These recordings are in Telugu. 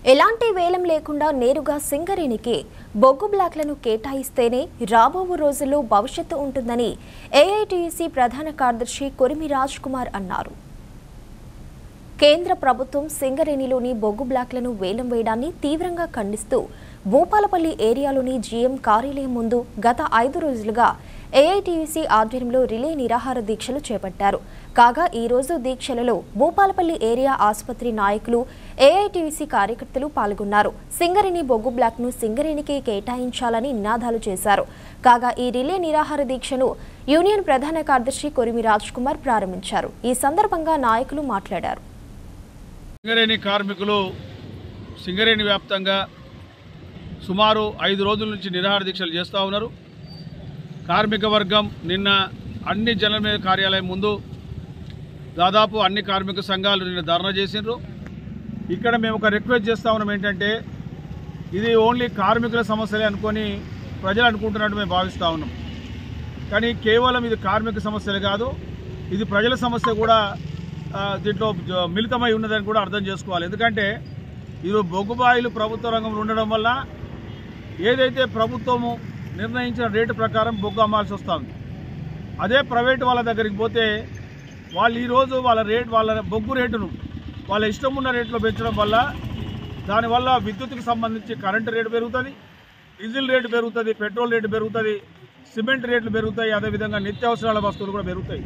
ఎలాంటి వేలం లేకుండా నేరుగా సింగరేణికి బొగ్గు బ్లాక్లను కేటాయిస్తేనే రాబో రోజుల్లో భవిష్యత్తు ఉంటుందని ఏఐటీయూసీ ప్రధాన కార్యదర్శి కొరిమి రాజ్ కుమార్ అన్నారు. కేంద్ర ప్రభుత్వం సింగరేణిలోని బొగ్గు బ్లాక్లను వేలం వేయడాన్ని తీవ్రంగా ఖండిస్తూ భూపాలపల్లి ఏరియాలోని జీఎం కార్యాలయం ముందు గత 5 రోజులుగా ఏఐటీయూసీ ఆధ్వర్యంలో రిలే నిరాహార దీక్షలు చేపట్టారు. కాగా ఈ రోజు దీక్షలలో భూపాలపల్లి ఏరియా ఆసుపత్రి నాయకులు, ఏఐటీయూసీ కార్యకర్తలు పాల్గొన్నారు. సింగరేణి బొగ్గు బ్లాక్ను సింగరేణికి కేటాయించాలని నినాదాలు చేశారు. కాగా ఈ రిలే నిరాహార దీక్షను యూనియన్ ప్రధాన కార్యదర్శి కొరిమి రాజ్ కుమార్ ప్రారంభించారు. ఈ సందర్భంగా నాయకులు మాట్లాడారు. సింగరేణి కార్మికులు సింగరేణి వ్యాప్తంగా సుమారు 5 రోజుల నుంచి నిరాహార దీక్షలు చేస్తూ ఉన్నారు. కార్మిక వర్గం నిన్న అన్ని జనరల్ కార్యాలయం ముందు దాదాపు అన్ని కార్మిక సంఘాలు నిన్న ధర్నా చేసిండ్రు. ఇక్కడ మేము ఒక రిక్వెస్ట్ చేస్తూ ఉన్నాం, ఏంటంటే ఇది ఓన్లీ కార్మికుల సమస్యలే అనుకొని ప్రజలు అనుకుంటున్నట్టు మేము భావిస్తూ ఉన్నాం. కానీ కేవలం ఇది కార్మిక సమస్యలు కాదు, ఇది ప్రజల సమస్య కూడా దీంట్లో మిళితమై ఉన్నదని కూడా అర్థం చేసుకోవాలి. ఎందుకంటే ఇది బొగ్గుబాయిలు ప్రభుత్వ రంగంలో ఉండడం వల్ల ఏదైతే ప్రభుత్వము నిర్ణయించిన రేటు ప్రకారం బొగ్గు అమ్మాల్సి వస్తుంది. అదే ప్రైవేటు వాళ్ళ దగ్గరికి పోతే వాళ్ళు ఈరోజు వాళ్ళ బొగ్గు రేటును వాళ్ళ ఇష్టం ఉన్న రేట్లో పెంచడం వల్ల దానివల్ల విద్యుత్కి సంబంధించి కరెంటు రేటు పెరుగుతుంది, డీజిల్ రేటు పెరుగుతుంది, పెట్రోల్ రేటు పెరుగుతుంది, సిమెంట్ రేట్లు పెరుగుతాయి, అదేవిధంగా నిత్యావసరాల వస్తువులు కూడా పెరుగుతాయి,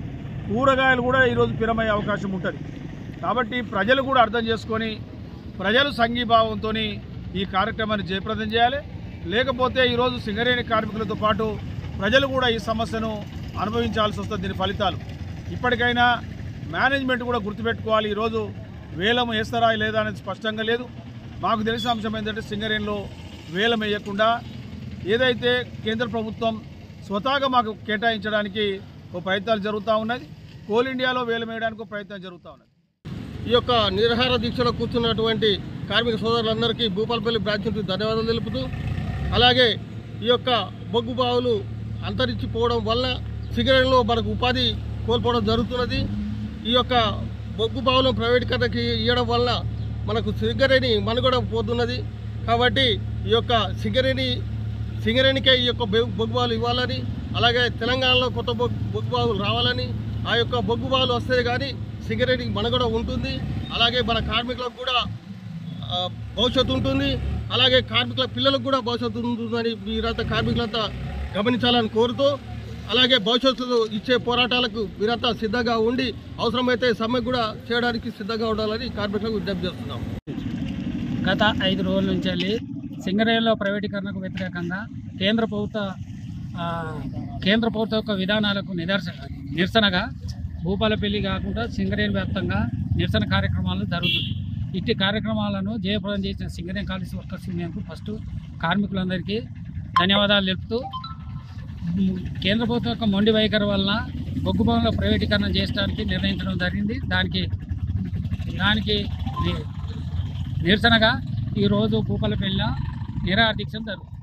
కూరగాయలు కూడా ఈరోజు పిరమయ్యే అవకాశం ఉంటుంది. కాబట్టి ప్రజలు కూడా అర్థం చేసుకొని ప్రజలు సంఘీభావంతో ఈ కార్యక్రమాన్ని జయప్రదం చేయాలి. లేకపోతే ఈరోజు సింగరేణి కార్మికులతో పాటు ప్రజలు కూడా ఈ సమస్యను అనుభవించాల్సి వస్తుంది. దీని ఫలితాలు ఇప్పటికైనా మేనేజ్మెంట్ కూడా గుర్తుపెట్టుకోవాలి. ఈరోజు వేలం వేస్తారా లేదా అనేది స్పష్టంగా లేదు. మాకు తెలిసిన అంశం ఏంటంటే సింగరేణిలో వేలం వేయకుండా ఏదైతే కేంద్ర ప్రభుత్వం స్వతహాగా మాకు కేటాయించడానికి ఒక ప్రయత్నాలు జరుగుతూ ఉన్నది. కోల్ ఇండియాలో వేలం వేయడానికి ఒక ప్రయత్నం జరుగుతూ ఉన్నది. ఈ యొక్క నిరాహార దీక్షలో కూర్చున్నటువంటి కార్మిక సోదరులందరికీ భూపాలపల్లి బ్రాంచ్ నుంచి ధన్యవాదాలు తెలుపుతూ, అలాగే ఈ యొక్క బొగ్గు బావులు అంతరించిపోవడం వల్ల సింగరేణిలో మనకు ఉపాధి కోల్పోవడం జరుగుతున్నది. ఈ యొక్క బొగ్గు బావులను ప్రైవేటీకరణకి ఇవ్వడం వల్ల మనకు సింగరేణి మనుగడ పోతున్నది. కాబట్టి ఈ యొక్క సింగరేణికే ఈ యొక్క బొగ్గు బావులు ఇవ్వాలని, అలాగే తెలంగాణలో కొత్త బొగ్గు బావులు రావాలని, ఆ యొక్క బొగ్గు బావులు వస్తే కానీ సింగరేణికి మనుగడ ఉంటుంది. అలాగే మన కార్మికులకు కూడా భవిష్యత్తు ఉంటుంది, అలాగే కార్మికుల పిల్లలకు కూడా భవిష్యత్తు ఉంటుందని మీరంతా కార్మికులంతా గమనించాలని కోరుతూ, అలాగే భవిష్యత్తులో ఇచ్చే పోరాటాలకు మీరంతా సిద్ధంగా ఉండి అవసరమైతే సమ్మె కూడా చేయడానికి సిద్ధంగా ఉండాలని కార్మికులకు విజ్ఞప్తి చేస్తున్నాం. గత 5 రోజుల నుంచి వెళ్ళి సింగరేణిలో ప్రైవేటీకరణకు వ్యతిరేకంగా కేంద్ర ప్రభుత్వ యొక్క విధానాలకు నిరసనగా భూపాలపల్లి కాకుండా సింగరేణి వ్యాప్తంగా నిరసన కార్యక్రమాలు జరుగుతుంది. ఇట్టి కార్యక్రమాలను జయప్రదం చేసిన సింగరేణి కాలేజ్ వర్కర్స్ యూనియన్కు ఫస్ట్ కార్మికులందరికీ ధన్యవాదాలు తెలుపుతూ, కేంద్ర ప్రభుత్వం యొక్క మొండి వైఖరి వలన బొగ్గు భవన్ల ప్రైవేటీకరణ చేయడానికి నిర్ణయించడం జరిగింది. దానికి నిరసనగా ఈరోజు భూపాలపల్లిలో నిరాహార దీక్ష జరుగుతుంది.